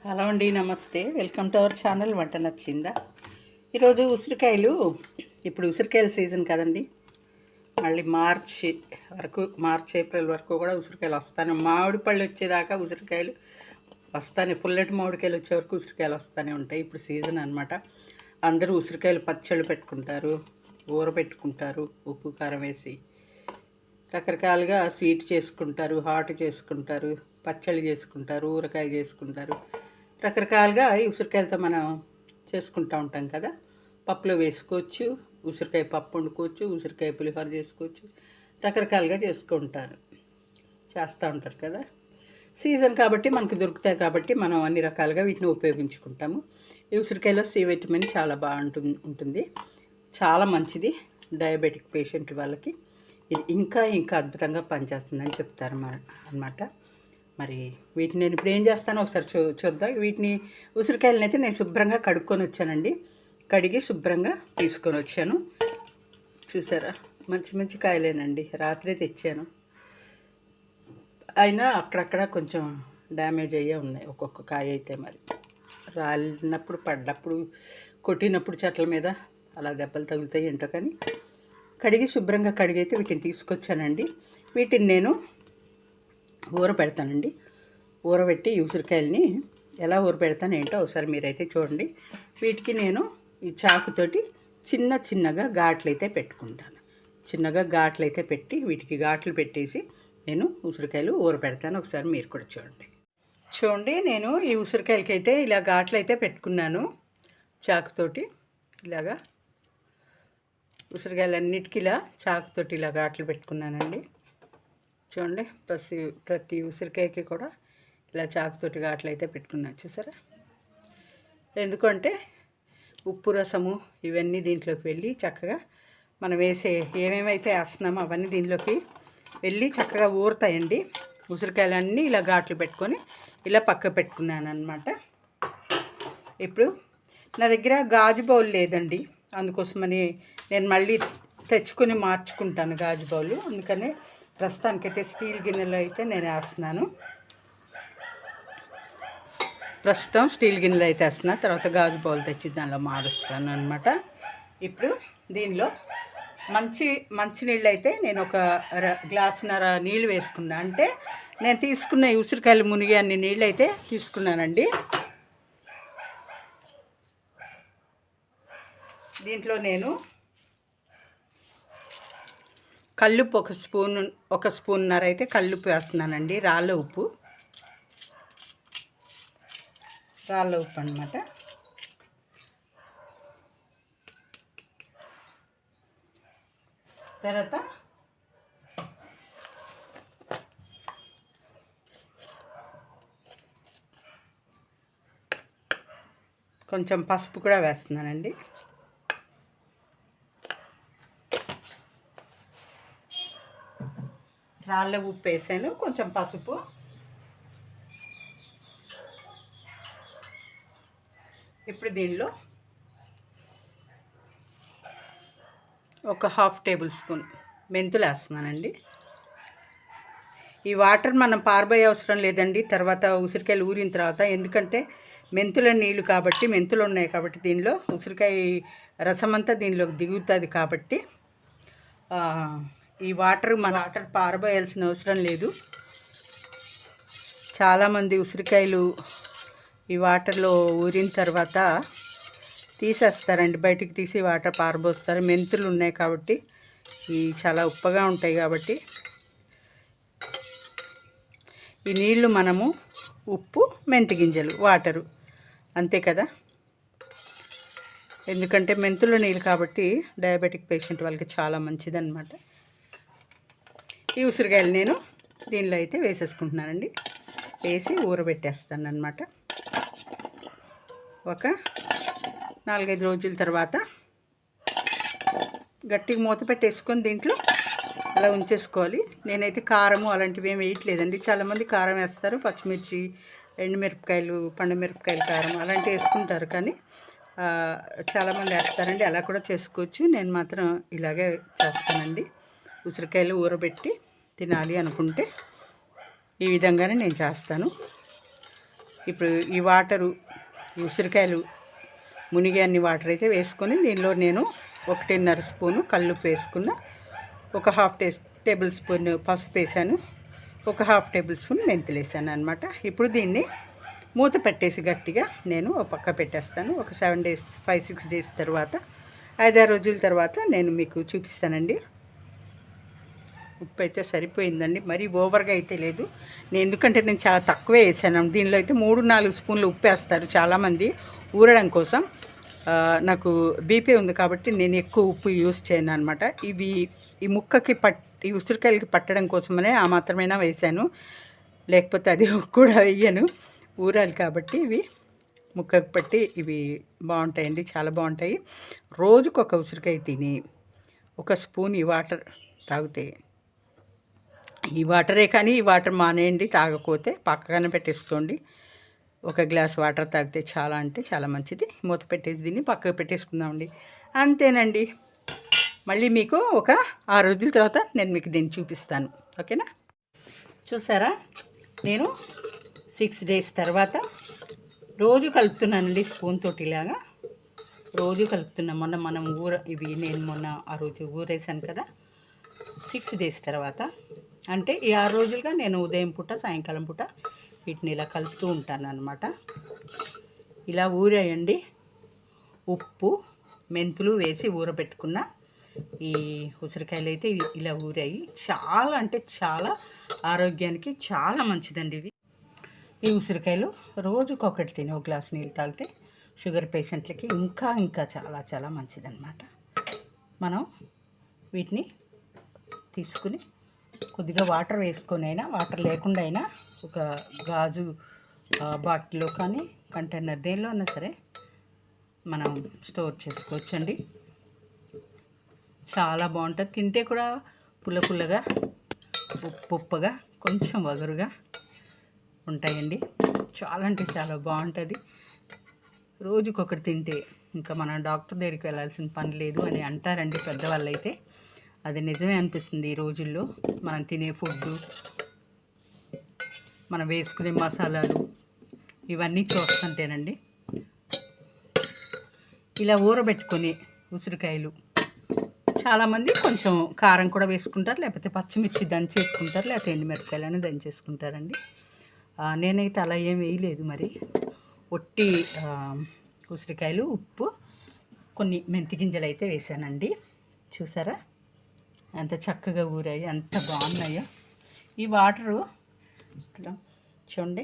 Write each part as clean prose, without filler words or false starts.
Hello అండి, నమస్తే. Welcome to our channel. వంట నచ్చిందా? ఈరోజు ఉసిరికాయలు, ఇప్పుడు ఉసిరికాయల సీజన్ కదండి. మళ్ళీ మార్చ్ ఏప్రిల్ వరకు కూడా ఉసిరికాయలు వస్తాను. మామిడి పళ్ళు వచ్చేదాకా ఉసిరికాయలు వస్తానే, పుల్లటి మామిడికాయలు వచ్చే వరకు ఉసిరికాయలు వస్తూనే ఉంటాయి. ఇప్పుడు సీజన్ అనమాట. అందరూ ఉసిరికాయలు పచ్చళ్ళు పెట్టుకుంటారు, ఊరబెట్టుకుంటారు, ఉప్పు కారం వేసి రకరకాలుగా స్వీట్ చేసుకుంటారు, హాట్ చేసుకుంటారు, పచ్చళ్ళు చేసుకుంటారు, ఊరకాయ చేసుకుంటారు. రకరకాలుగా ఈ ఉసిరికాయలతో మనం చేసుకుంటూ ఉంటాం కదా. పప్పులో వేసుకోవచ్చు, ఉసిరికాయ పప్పు వండుకోవచ్చు, ఉసిరికాయ పులిహోర చేసుకోవచ్చు, రకరకాలుగా చేస్తూ ఉంటారు కదా. సీజన్ కాబట్టి మనకు దొరుకుతాయి కాబట్టి మనం అన్ని రకాలుగా వీటిని ఉపయోగించుకుంటాము. ఈ ఉసిరికాయలో సి విటమిన్ చాలా ఉంటుంది, చాలా మంచిది. డయాబెటిక్ పేషెంట్ వాళ్ళకి ఇది ఇంకా అద్భుతంగా పనిచేస్తుందని చెప్తారు అన్నమాట. మరి వీటిని నేను ఇప్పుడు ఏం చేస్తానో ఒకసారి చూద్దాం. వీటిని ఉసిరికాయలను అయితే నేను శుభ్రంగా కడుక్కొని వచ్చానండి. కడిగి శుభ్రంగా తీసుకొని వచ్చాను. చూసారా, మంచి మంచి కాయలేనండి. రాత్రే తెచ్చాను, అయినా అక్కడక్కడ కొంచెం డ్యామేజ్ అయ్యే ఉన్నాయి. ఒక్కొక్క కాయ అయితే మరి రాలినప్పుడు, పడ్డప్పుడు, కొట్టినప్పుడు చెట్ల మీద అలా దెబ్బలు తగులుతాయి ఏంటో. కానీ కడిగి శుభ్రంగా కడిగైతే వీటిని తీసుకొచ్చానండి. వీటిని నేను ఊరపెడతానండి. ఊరబెట్టి ఉసిరికాయలని ఎలా ఊరపెడతాను ఏంటో ఒకసారి మీరైతే చూడండి. వీటికి నేను ఈ చాకుతోటి చిన్నగా ఘాట్లు అయితే పెట్టుకుంటాను. చిన్నగా ఘాట్లు అయితే పెట్టి వీటికి ఘాట్లు పెట్టేసి నేను ఉసిరికాయలు ఊరపెడతాను. ఒకసారి మీరు కూడా చూడండి. నేను ఈ ఉసిరికాయలకి అయితే ఇలా ఘాట్లు అయితే పెట్టుకున్నాను. చాకుతోటి ఇలాగా ఉసిరికాయలన్నిటికీ ఇలా చాకుతోటి ఇలా ఘాట్లు పెట్టుకున్నానండి. చూడండి, ప్రతి ఉసిరికాయకి కూడా ఇలా చాకుతోటి ఘాట్లు అయితే పెట్టుకున్నాను. చూసారా, ఎందుకంటే ఉప్పు రసము ఇవన్నీ దీంట్లోకి వెళ్ళి చక్కగా మనం ఏమేమైతే వేస్తున్నామో అవన్నీ దీంట్లోకి వెళ్ళి చక్కగా ఊరుతాయండి. ఉసిరికాయలన్నీ ఇలా ఘాట్లు పెట్టుకొని ఇలా పక్క పెట్టుకున్నాను అనమాట. ఇప్పుడు నా దగ్గర గాజు బౌల్ లేదండి, అందుకోసమని నేను మళ్ళీ తెచ్చుకొని మార్చుకుంటాను గాజు బౌల్. అందుకని ప్రస్తుతానికైతే స్టీల్ గిన్నెలో అయితే నేను వేస్తున్నాను. ప్రస్తుతం స్టీల్ గిన్నెలో అయితే వేస్తున్నా, తర్వాత గాజు బౌల్ తెచ్చి దానిలో మారుస్తాను అనమాట. ఇప్పుడు దీనిలో మంచినీళ్ళు అయితే నేను ఒక గ్లాసున్నర నీళ్ళు వేసుకున్నా. అంటే నేను తీసుకున్న ఉసిరికాయలు మునిగి అన్ని నీళ్ళు అయితే తీసుకున్నానండి. దీంట్లో నేను కల్లుప్పు ఒక స్పూన్నర అయితే కల్లుప్పు వేస్తున్నానండి. రాళ్ళ ఉప్పు అనమాట. తర్వాత కొంచెం పసుపు కూడా వేస్తున్నానండి. రాళ్ళ ఉప్పు వేసాను, కొంచెం పసుపు, ఇప్పుడు దీనిలో ఒక ½ టేబుల్ స్పూన్ మెంతులు వేస్తున్నానండి. ఈ వాటర్ మనం పారబోయే అవసరం లేదండి తర్వాత ఉసిరికాయలు ఊరిన తర్వాత, ఎందుకంటే మెంతుల నీళ్ళు కాబట్టి, మెంతులు ఉన్నాయి కాబట్టి దీనిలో ఉసిరికాయ రసం అంతా దీనిలోకి దిగుతుంది కాబట్టి ఈ వాటర్ పారబోయాల్సిన అవసరం లేదు. చాలామంది ఉసిరికాయలు ఈ వాటర్లో ఊరిన తర్వాత తీసేస్తారండి, బయటికి తీసి వాటర్ పారబోస్తారు. మెంతులు ఉన్నాయి కాబట్టి ఇవి చాలా ఉప్పగా ఉంటాయి కాబట్టి ఈ నీళ్లు మనము ఉప్పు, మెంతి గింజలు, వాటరు అంతే కదా. ఎందుకంటే మెంతుల నీళ్ళు కాబట్టి డయాబెటిక్ పేషెంట్ వాళ్ళకి చాలా మంచిదన్నమాట. ఈ ఉసిరికాయలు నేను దీనిలో అయితే వేసేసుకుంటున్నానండి. వేసి ఊరబెట్టేస్తాను అన్నమాట. ఒక 4-5 రోజుల తర్వాత గట్టిగా మూత పెట్టేసుకొని దీంట్లో అలా ఉంచేసుకోవాలి. నేనైతే కారము అలాంటివి ఏమి వేయట్లేదండి. చాలామంది కారం వేస్తారు, పచ్చిమిర్చి, ఎండుమిరపకాయలు, పండుమిరపకాయలు కారం అలాంటివి వేసుకుంటారు. కానీ చాలామంది వేస్తారండి, అలా కూడా చేసుకోవచ్చు. నేను మాత్రం ఇలాగే చేస్తానండి. ఉసిరికాయలు ఊరబెట్టి తినాలి అనుకుంటే ఈ విధంగానే నేను చేస్తాను. ఇప్పుడు ఈ వాటరు ఉసిరికాయలు మునిగే అన్ని వాటర్ అయితే వేసుకొని దీనిలో నేను 1.5 స్పూను కల్లుప్పు వేసుకున్న, ఒక టేబుల్ స్పూన్ పసుపు వేసాను, ఒక టేబుల్ స్పూన్ మెంతులు వేసాను అనమాట. ఇప్పుడు దీన్ని మూత పెట్టేసి గట్టిగా నేను ఒక పక్క పెట్టేస్తాను. ఒక 5-6 డేస్ తర్వాత, 5-6 రోజుల తర్వాత నేను మీకు చూపిస్తానండి. ఉప్పు అయితే సరిపోయిందండి, మరీ ఓవర్గా అయితే లేదు. ఎందుకంటే నేను చాలా తక్కువే వేసాను. దీనిలో అయితే 3-4 స్పూన్లు ఉప్పు వేస్తారు చాలామంది ఊరడం కోసం. నాకు బీపీ ఉంది కాబట్టి నేను ఎక్కువ ఉప్పు యూస్ చేయను అనమాట. ఈ ముక్కకి ఈ ఉసిరికాయలకి పట్టడం కోసమనే ఆ మాత్రమైనా వేసాను, లేకపోతే అది కూడా వేయను. ఊరాలి కాబట్టి ఇవి ముక్కకు పట్టి ఇవి బాగుంటాయండి, చాలా బాగుంటాయి. రోజుకు ఒక ఉసిరికాయ తిని 1 స్పూన్ ఈ వాటర్ తాగితే, ఈ వాటరే కానీ ఈ వాటర్ మానేయండి, తాగకపోతే పక్కన పెట్టేసుకోండి. 1 గ్లాస్ వాటర్ తాగితే చాలా అంటే చాలా మంచిది. మూత పెట్టేసి దీన్ని పక్కకు పెట్టేసుకుందామండి. అంతేనండి. మళ్ళీ మీకు ఒక 6 రోజుల తర్వాత నేను మీకు దీన్ని చూపిస్తాను. ఓకేనా? చూసారా, నేను 6 డేస్ తర్వాత రోజు కలుపుతున్నానండి స్పూన్ తోటి. ఇలాగా రోజు కలుపుతున్నా. నేను మొన్న ఆ రోజు ఊరేసాను కదా, 6 డేస్ తర్వాత, అంటే ఈ 6 రోజులుగా నేను ఉదయం పూట సాయంకాలం పూట వీటిని ఇలా కలుపుతూ ఉంటాను అన్నమాట. ఇలా ఊరేయండి. ఉప్పు మెంతులు వేసి ఊరబెట్టుకున్న ఈ ఉసిరికాయలు అయితే ఇలా ఊరాయి. చాలా అంటే చాలా ఆరోగ్యానికి చాలా మంచిదండి ఇవి. ఈ ఉసిరికాయలు రోజుకొకటి తిని 1 గ్లాస్ నీళ్ళు తాగితే షుగర్ పేషెంట్లకి ఇంకా చాలా చాలా మంచిదన్నమాట. మనం వీటిని తీసుకుని కొద్దిగా వాటర్ వేసుకొని అయినా, వాటర్ లేకుండా అయినా, ఒక గాజు బాటిల్లో కానీ కంటైనర్ దేనిలో అయినా సరే మనం స్టోర్ చేసుకోవచ్చండి. చాలా బాగుంటుంది. తింటే కూడా పుల్లగా, ఉప్పుగా, కొంచెం వగరుగా ఉంటాయండి. చాలా అంటే చాలా బాగుంటుంది. రోజుకొకటి తింటే ఇంకా మనం డాక్టర్ దగ్గరికి వెళ్ళాల్సిన పని లేదు అని అంటారండి పెద్దవాళ్ళు అయితే. అది నిజమే అనిపిస్తుంది. ఈ రోజుల్లో మనం తినే ఫుడ్డు, మనం వేసుకునే మసాలాలు, ఇవన్నీ చూస్తుంటేనండి. ఇలా ఊరబెట్టుకొని ఉసిరికాయలు చాలామంది కొంచెం కారం కూడా వేసుకుంటారు, లేకపోతే పచ్చిమిర్చి దంచేసుకుంటారు, లేకపోతే ఎండుమిరపకాయలని దంచేసుకుంటారండి. నేనైతే అలా ఏం వేయలేదు. మరి ఒట్టి ఉసిరికాయలు, ఉప్పు, కొన్ని మెంతి గింజలు అయితే వేసానండి. చూసారా ఎంత చక్కగా ఊరాయి, ఎంత బాగున్నాయో. ఈ వాటరు చూడండి,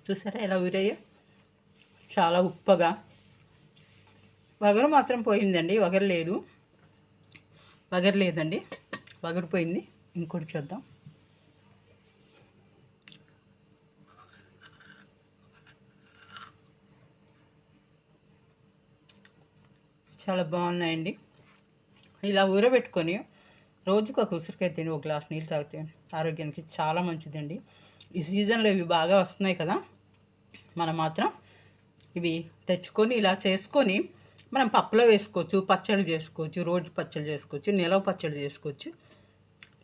చూసారా ఎలా ఊరాయో. చాలా ఉప్పగా, వగరు మాత్రం పోయిందండి, వగరు లేదండి, వగరు పోయింది. ఇంకోటి చూద్దాం. చాలా బాగున్నాయండి. ఇలా ఊరబెట్టుకొని రోజుకు ఒక ఉసిరికాయ తిని 1 గ్లాస్ నీళ్ళు తాగితే ఆరోగ్యానికి చాలా మంచిదండి. ఈ సీజన్లో ఇవి బాగా వస్తున్నాయి కదా, మనం మాత్రం ఇవి తెచ్చుకొని ఇలా చేసుకొని మనం పప్పులో వేసుకోవచ్చు, పచ్చళ్ళు చేసుకోవచ్చు, రోటి పచ్చళ్ళు చేసుకోవచ్చు, నిలవ పచ్చళ్ళు చేసుకోవచ్చు.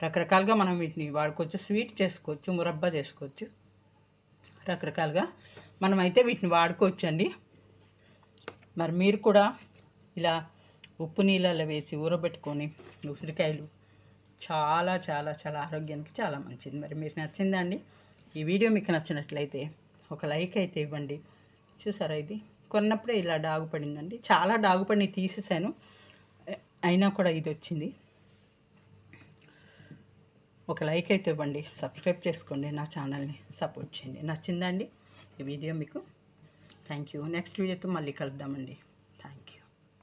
రకరకాలుగా మనం వీటిని వాడుకోవచ్చు. స్వీట్ చేసుకోవచ్చు, మురబ్బా చేసుకోవచ్చు, రకరకాలుగా మనమైతే వీటిని వాడుకోవచ్చండి. మరి మీరు కూడా ఇలా ఉప్పు నీళ్ళలో వేసి ఊరబెట్టుకొని ఉసిరికాయలు చాలా చాలా చాలా ఆరోగ్యానికి చాలా మంచిది. మరి మీకు నచ్చిందా అండి? ఈ వీడియో మీకు నచ్చినట్లయితే ఒక లైక్ అయితే ఇవ్వండి. చూసారా, ఇది కొన్నప్పుడే ఇలా డాగుపడిందండి. చాలా డాగుపడి తీసేసాను, అయినా కూడా ఇది వచ్చింది. ఒక లైక్ అయితే ఇవ్వండి, సబ్స్క్రైబ్ చేసుకోండి, నా ఛానల్ని సపోర్ట్ చేయండి. నచ్చిందా అండి ఈ వీడియో మీకు? Thank you. నెక్స్ట్ వీడియోతో మళ్ళీ కలుద్దామండి.